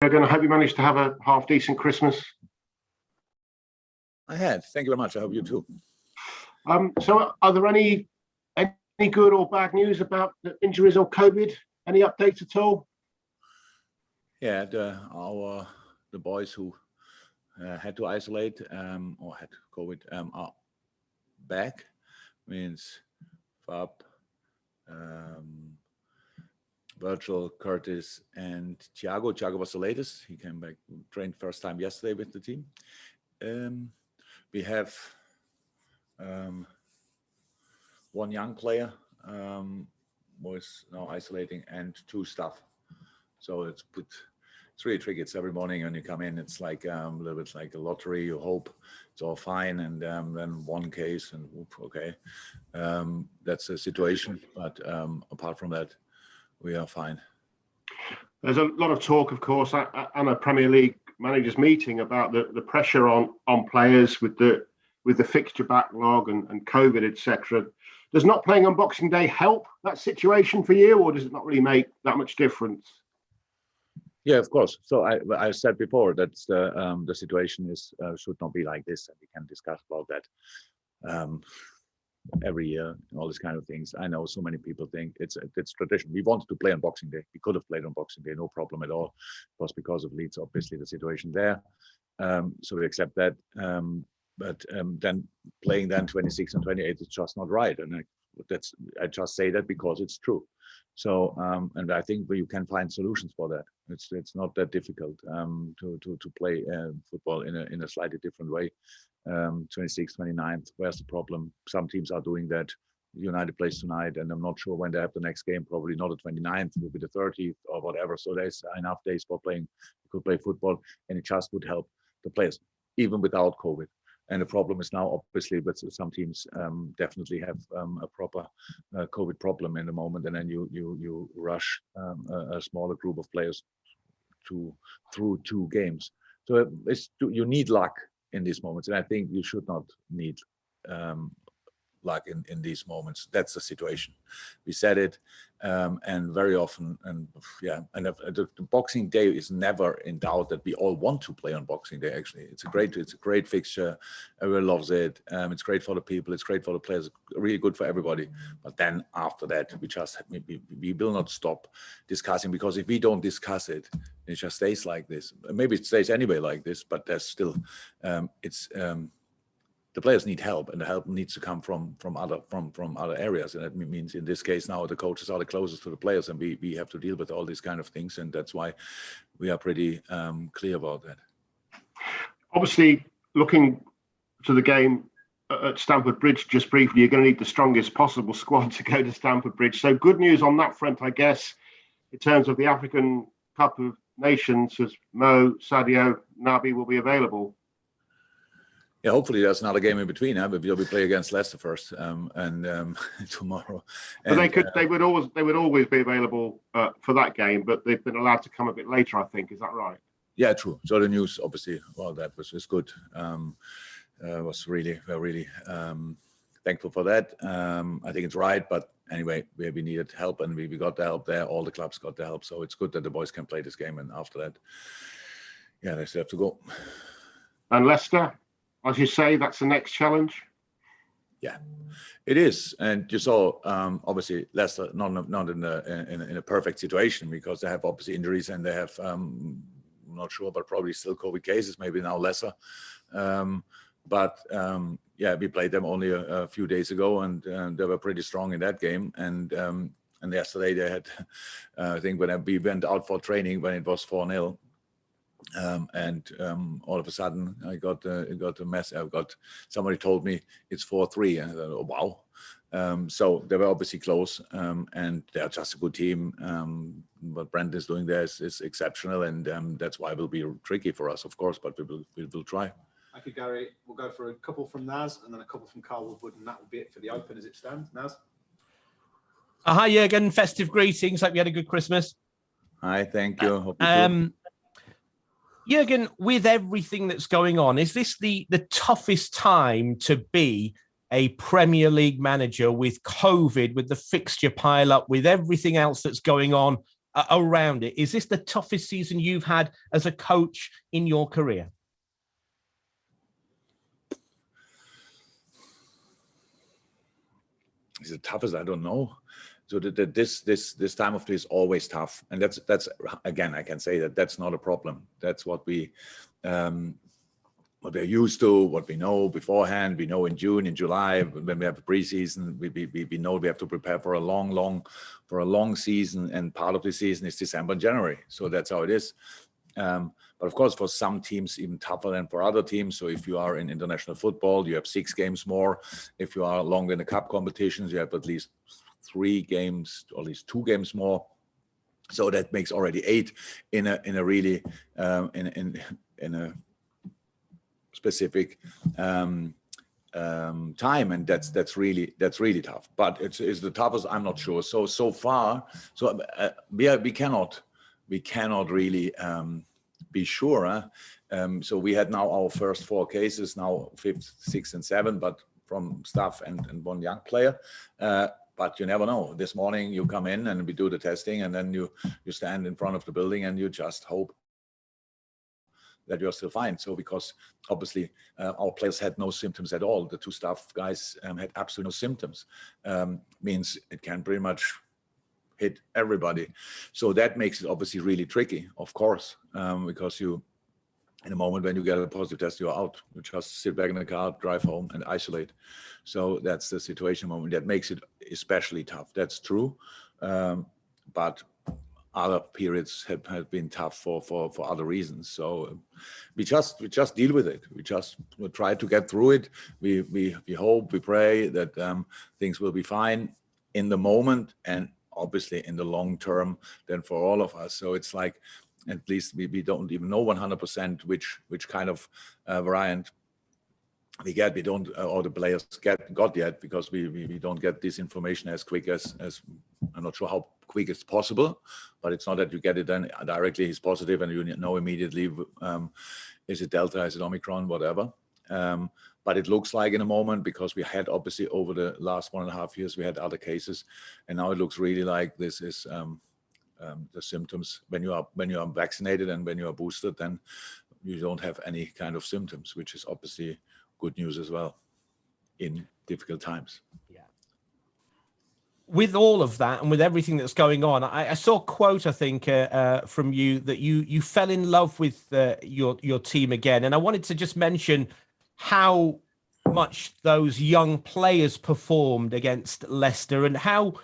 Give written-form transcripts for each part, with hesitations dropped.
Jurgen, I hope you managed to have a half-decent Christmas. I had. Thank you very much. I hope you too. So are there any good or bad news about the injuries or COVID? Any updates at all? Yeah, the boys who had to isolate or had COVID are back. Means Fab, Virgil, Curtis, and Thiago. Thiago was the latest. He came back, trained first time yesterday with the team. We have one young player was now isolating, and 2 staff. So it's really tricky. It's every morning when you come in, it's like a little bit like a lottery. You hope it's all fine, and then one case, and okay, that's the situation. But apart from that, we are fine. There's a lot of talk, of course, at a Premier League managers meeting about the pressure on players with the fixture backlog and COVID, etc. Does not playing on Boxing Day help that situation for you, or does it not really make that much difference? Yeah, of course. So I said before that the situation should not be like this, and we can discuss about that every year, and all these kind of things. I know so many people think it's tradition. We wanted to play on Boxing Day. We could have played on Boxing Day, no problem at all. It was because of Leeds, obviously, the situation there. So we accept that. But then playing then 26 and 28 is just not right. And I just say that because it's true. So and I think you can find solutions for that. It's not that difficult to play football in a slightly different way. 26th, 29th, where's the problem? Some teams are doing that. United plays tonight, and I'm not sure when they have the next game. Probably not the 29th, it will be the 30th or whatever. So there's enough days for playing. You could play football, and it just would help the players, even without COVID. And the problem is now, obviously, but some teams definitely have a proper COVID problem in the moment, and then you rush a smaller group of players through 2 games. So you need luck in these moments, and I think you should not need luck in these moments. That's the situation. We said it, and very often, and yeah, and the Boxing Day is never in doubt that we all want to play on Boxing Day. Actually, it's a great fixture. Everyone loves it. It's great for the people. It's great for the players. Really good for everybody. But then after that, we will not stop discussing, because if we don't discuss it, it just stays like this. Maybe it stays anyway like this, but there's still the players need help, and the help needs to come from other areas. And that means in this case now the coaches are the closest to the players, and we have to deal with all these kind of things, and that's why we are pretty clear about that. Obviously, looking to the game at Stamford Bridge just briefly, you're going to need the strongest possible squad to go to Stamford Bridge. So good news on that front, I guess, in terms of the African Cup of Nations, as Mo, Sadio, Naby will be available. Yeah, hopefully there's another game in between. But we'll play against Leicester first, and tomorrow. And, but they would always be available for that game, but they've been allowed to come a bit later, I think. Is that right? Yeah, true. So the news, obviously, well, that was good. Was really thankful for that. I think it's right, but anyway, we needed help, and we got the help there. All the clubs got the help, so it's good that the boys can play this game. And after that, yeah, they still have to go. And Leicester, as you say, that's the next challenge. Yeah, it is, and you saw obviously Leicester not in a perfect situation, because they have obviously injuries, and they have I'm not sure, but probably still COVID cases. Maybe now lesser, but yeah, we played them only a few days ago, and they were pretty strong in that game. And yesterday they had, I think when we went out for training when it was 4-0. And all of a sudden I got a mess. Somebody told me it's 4-3, and I thought, oh, wow. So they were obviously close, and they're just a good team. What Brent is doing there is exceptional, and that's why it will be tricky for us, of course, but we will try. Thank you, Gary. We'll go for a couple from Naz and then a couple from Carl Woodward, and that will be it for the Open as it stands. Naz? Hi, Jurgen. Festive greetings. Hope you had a good Christmas. Hi, thank you. Hope you too. Jurgen, with everything that's going on, is this the toughest time to be a Premier League manager with COVID, with the fixture pile up, with everything else that's going on around it. Is this the toughest season you've had as a coach in your career? Is it toughest? I don't know. So this time of day is always tough, and that's again, I can say that that's not a problem. That's what we're used to, what we know beforehand. We know in June, in July, when we have a preseason, we know we have to prepare for a long season, and part of the season is December and January. So that's how it is. But of course, for some teams, even tougher than for other teams. So if you are in international football, you have 6 games more. If you are longer in the cup competitions, you have at least 3 games, or at least 2 games more. So that makes already 8 in a really in a specific time, and that's really tough. But it's the toughest. I'm not sure. So far, we cannot really be sure. So we had now our first 4 cases, now 5th, 6th, and 7th, but from staff and one young player. But you never know. This morning you come in and we do the testing, and then you stand in front of the building and you just hope that you're still fine. So because obviously our players had no symptoms at all. The 2 staff guys had absolutely no symptoms. Means it can pretty much hit everybody. So that makes it obviously really tricky, of course, because you, in a moment when you get a positive test, you're out. You just sit back in the car, drive home, and isolate. So that's the situation moment. That makes it especially tough. That's true. But other periods have been tough for other reasons. So we just deal with it. We try to get through it. We hope, we pray that things will be fine in the moment, and obviously in the long term then for all of us. So it's like, at least we don't even know 100% which kind of variant we get. We don't, or the players got yet, because we don't get this information as quick as I'm not sure how quick it's possible, but it's not that you get it then directly he's positive and you know immediately is it Delta, is it Omicron, whatever. But it looks like in a moment, because we had obviously over the last 1.5 years we had other cases, and now it looks really like this is the symptoms when you are vaccinated and when you are boosted, then you don't have any kind of symptoms, which is obviously good news as well in difficult times. Yeah. With all of that and with everything that's going on, I saw a quote, I think, from you, that you fell in love with your team again, and I wanted to just mention how much those young players performed against Leicester, and how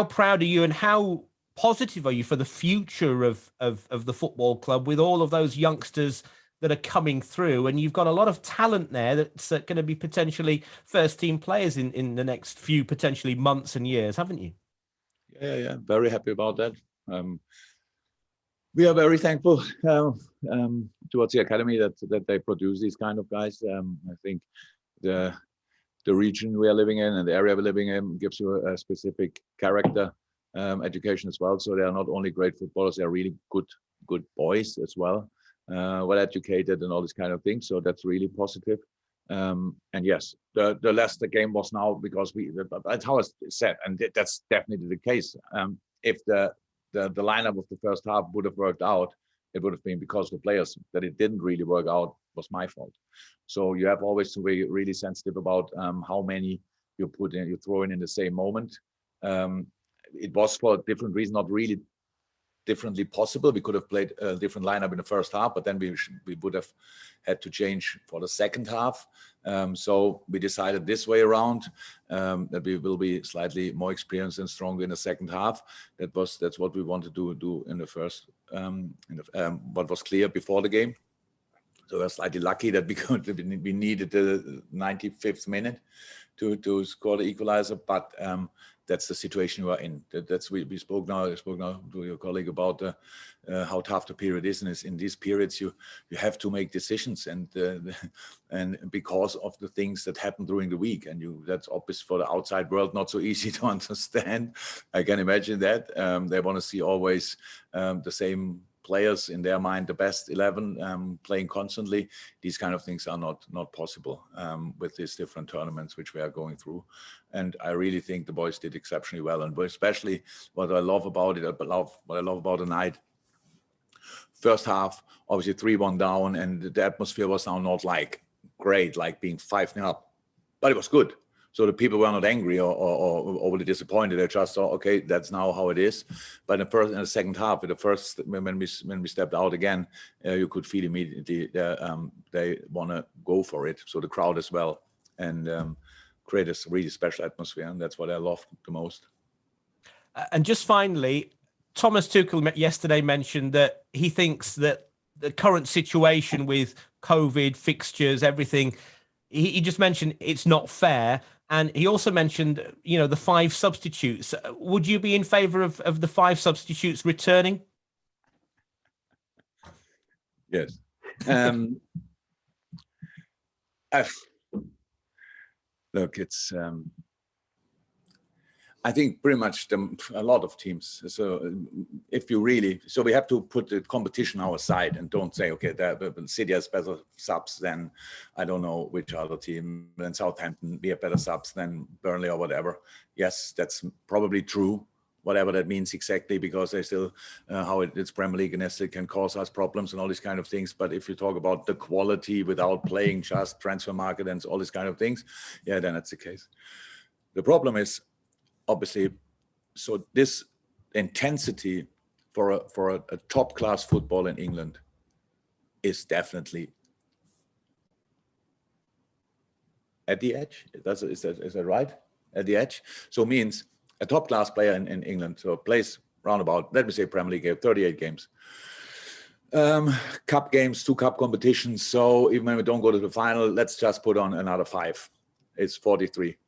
proud are you and how positive are you for the future of the football club with all of those youngsters that are coming through? And you've got a lot of talent there that's going to be potentially first team players in the next few potentially months and years, haven't you? Yeah, very happy about that. We are very thankful towards the academy that they produce these kind of guys. I think the region we are living in and the area we're living in gives you a specific character education as well. So they are not only great footballers, they are really good boys as well, well educated and all this kind of thing. So that's really positive. And yes, the Leicester game was now because that's how it's said, and that's definitely the case. If the lineup of the first half would have worked out, it would have been because the players that it didn't really work out was my fault. So you have always to be really sensitive about how many you throw in the same moment. It was for a different reason, not really differently possible. We could have played a different lineup in the first half, but then we would have had to change for the second half. So we decided this way around that we will be slightly more experienced and stronger in the second half. That's what we wanted to do in the first. What was clear before the game. So we're slightly lucky that we needed the 95th minute to score the equalizer, but that's the situation we are in. We spoke now to your colleague about how tough the period is, and in these periods you have to make decisions, and because of the things that happen during the week, and that's obvious for the outside world, not so easy to understand. I can imagine that they want to see always the same players in their mind, the best 11 playing constantly. These kind of things are not possible with these different tournaments which we are going through. And I really think the boys did exceptionally well. And especially what I love about it, what I love about the night. First half, obviously 3-1 down, and the atmosphere was now not like great, like being 5-0 up, but it was good. So the people were not angry or overly disappointed. They just thought, okay, that's now how it is. But in the second half, when we stepped out again, you could feel immediately they want to go for it. So the crowd as well, and create a really special atmosphere, and that's what I loved the most. And just finally, Thomas Tuchel yesterday mentioned that he thinks that the current situation with COVID, fixtures, everything, he just mentioned it's not fair. And he also mentioned, the 5 substitutes. Would you be in favour of the 5 substitutes returning? Yes. Look, it's... I think pretty much a lot of teams. So we have to put the competition on our side and don't say, okay, City has better subs than, I don't know which other team, than Southampton, we have better subs than Burnley or whatever. Yes, that's probably true, whatever that means exactly, because they still, it's Premier League and it can cause us problems and all these kind of things. But if you talk about the quality without playing just transfer market and all these kind of things, yeah, then that's the case. The problem is, obviously, so this intensity for a top class football in England is definitely at the edge. Is that right? At the edge. So it means a top class player in England, so plays roundabout, let me say Premier League game, 38 games. Cup games, 2 cup competitions. So even when we don't go to the final, let's just put on another 5. It's 43.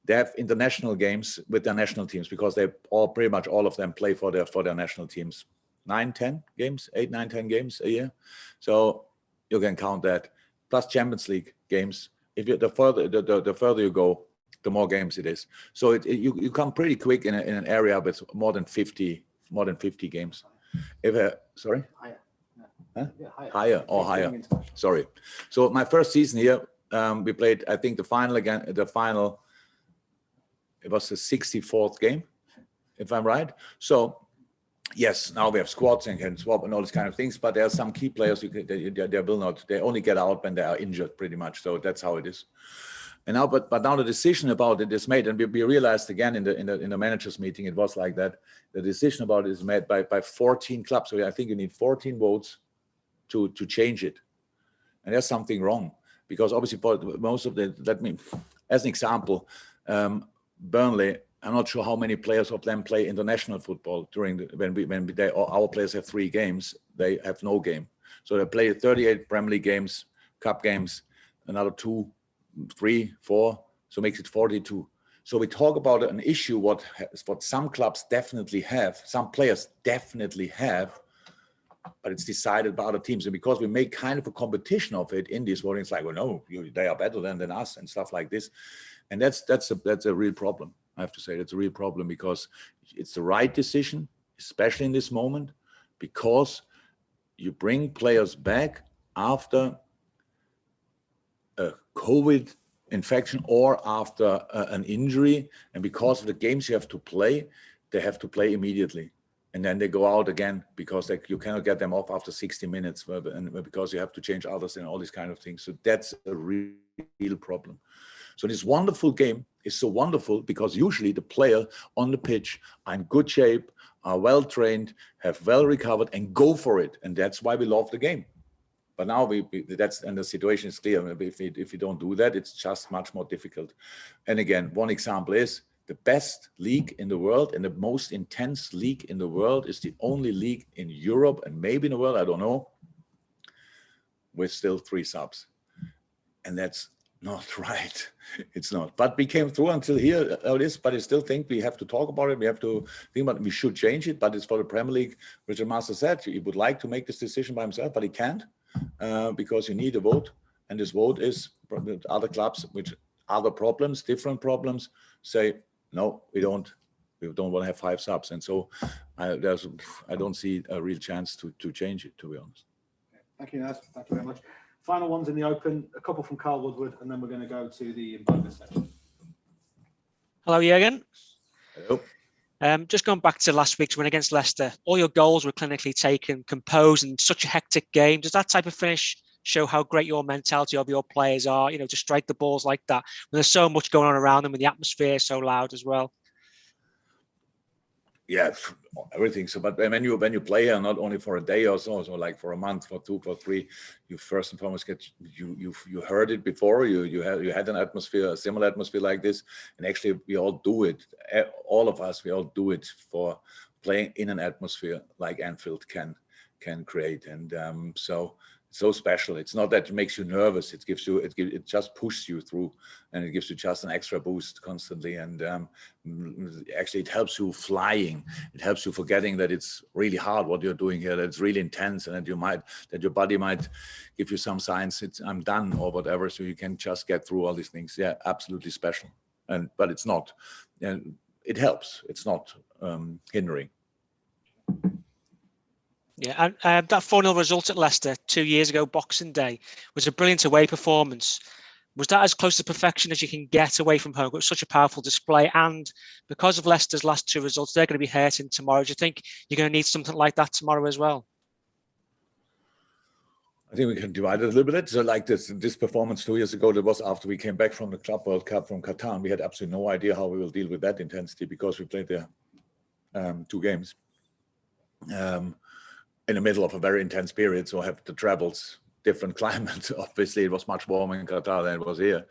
They have international games with their national teams because they pretty much all of them play for their national teams. 9-10 games, 8-9-10 games a year. So you can count that. Plus Champions League games. The further you go, the more games it is. So you come pretty quick in an area with more than 50 games. Sorry? Higher. Huh? Yeah, Higher. Sorry. So my first season here, we played, I think, the final. It was the 64th game, if I'm right. So, yes, now we have squads and can swap and all these kind of things, but there are some key players they only get out when they are injured pretty much. So that's how it is. And now, but now the decision about it is made, and we realized again in the managers meeting, it was like that. The decision about it is made by 14 clubs. So I think you need 14 votes to change it. And there's something wrong, because obviously for most of as an example, Burnley, I'm not sure how many players of them play international football when our players have 3 games, they have no game. So they play 38 Premier League games, cup games, another 2, 3, 4, so makes it 42. So we talk about an issue what some clubs definitely have, some players definitely have, but it's decided by other teams. And because we make kind of a competition of it in these voting, it's like, well, no, they are better than us and stuff like this. And that's a real problem. I have to say it's a real problem, because it's the right decision, especially in this moment, because you bring players back after a COVID infection or after an injury, and because of the games you have to play, they have to play immediately. And then they go out again because you cannot get them off after 60 minutes because you have to change others and all these kind of things. So that's a real problem. So this wonderful game is so wonderful because usually the player on the pitch are in good shape, are well trained, have well recovered, and go for it. And that's why we love the game. But now and the situation is clear. If you don't do that, it's just much more difficult. And again, one example is the best league in the world and the most intense league in the world is the only league in Europe and maybe in the world, I don't know, with still 3 subs. And that's not right. It's not. But we came through until here. But I still think we have to talk about it. We have to think about it. We should change it. But it's for the Premier League. Richard Master said he would like to make this decision by himself, but he can't because you need a vote. And this vote is other clubs, which other problems, different problems, say, no, we don't We don't want to have 5 subs, and so I don't see a real chance to change it, to be honest. Thank you, Naz. Thank you very much. Final ones in the open, a couple from Carl Woodward, and then we're going to go to the embargo section. Hello, Jurgen. Hello. Just going back to last week's win against Leicester, all your goals were clinically taken, composed, and such a hectic game. Does that type of finish show how great your mentality of your players are, to strike the balls like that when there's so much going on around them and the atmosphere is so loud as well? Yeah, everything. So, but when you play here, not only for a day or so like for a month, for 2, for 3, you first and foremost you heard it before. You had an atmosphere, a similar atmosphere like this, and actually we all do it. All of us, we all do it for playing in an atmosphere like Anfield can create, and so special. It's not that it makes you nervous. It just pushes you through, and it gives you just an extra boost constantly. And actually, it helps you flying. It helps you forgetting that it's really hard what you're doing here. That it's really intense, and that your body might give you some signs. I'm done or whatever. So you can just get through all these things. Yeah, absolutely special. But it's not. And it helps. It's not hindering. Yeah, and that 4-0 result at Leicester 2 years ago, Boxing Day, was a brilliant away performance. Was that as close to perfection as you can get away from home? It was such a powerful display, and because of Leicester's last 2 results, they're going to be hurting tomorrow. Do you think you're going to need something like that tomorrow as well? I think we can divide it a little bit. So like this performance 2 years ago, that was after we came back from the Club World Cup from Qatar. We had absolutely no idea how we will deal with that intensity because we played there 2 games. In the middle of a very intense period, so I have the travels, different climate. Obviously, it was much warmer in Qatar than it was here.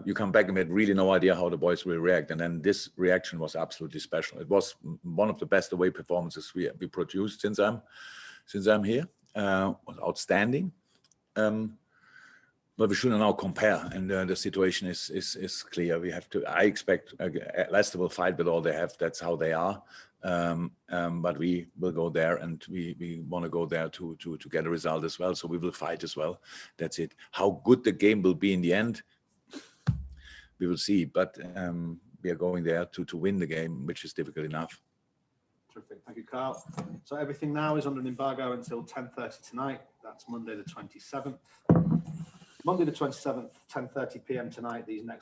You come back and we had really no idea how the boys will react, and then this reaction was absolutely special. It was one of the best away performances we produced since I'm here. Was outstanding. But we shouldn't now compare, and the situation is clear. We have to. I expect Leicester will fight with all they have. That's how they are. But we will go there, and we want to go there to get a result as well. So we will fight as well. That's it. How good the game will be in the end, we will see. But we are going there to win the game, which is difficult enough. Terrific. Thank you, Carl. So everything now is under an embargo until 10:30 tonight. That's Monday the 27th. Monday the 27th, 10:30 p.m. tonight. These next